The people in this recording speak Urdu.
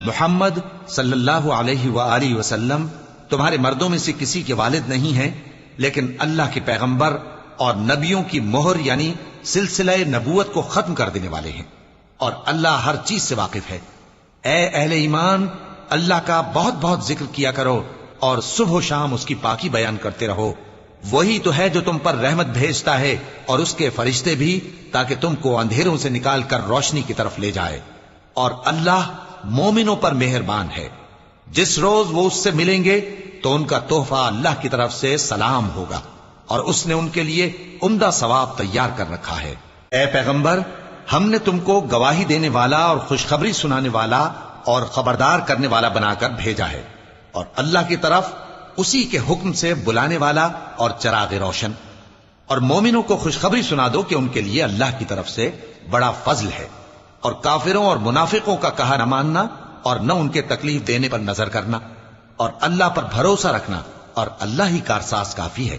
محمد صلی اللہ علیہ وآلہ وسلم تمہارے مردوں میں سے کسی کے والد نہیں ہیں، لیکن اللہ کے پیغمبر اور نبیوں کی مہر یعنی سلسلہ نبوت کو ختم کر دینے والے ہیں، اور اللہ ہر چیز سے واقف ہے۔ اے اہل ایمان، اللہ کا بہت بہت ذکر کیا کرو اور صبح و شام اس کی پاکی بیان کرتے رہو۔ وہی تو ہے جو تم پر رحمت بھیجتا ہے اور اس کے فرشتے بھی، تاکہ تم کو اندھیروں سے نکال کر روشنی کی طرف لے جائے، اور اللہ مومنوں پر مہربان ہے۔ جس روز وہ اس سے ملیں گے تو ان کا تحفہ اللہ کی طرف سے سلام ہوگا، اور اس نے ان کے لیے عمدہ ثواب تیار کر رکھا ہے۔ اے پیغمبر، ہم نے تم کو گواہی دینے والا اور خوشخبری سنانے والا اور خبردار کرنے والا بنا کر بھیجا ہے، اور اللہ کی طرف اسی کے حکم سے بلانے والا اور چراغ روشن۔ اور مومنوں کو خوشخبری سنا دو کہ ان کے لیے اللہ کی طرف سے بڑا فضل ہے، اور کافروں اور منافقوں کا کہا نہ ماننا اور نہ ان کے تکلیف دینے پر نظر کرنا، اور اللہ پر بھروسہ رکھنا، اور اللہ ہی کارساز کافی ہے۔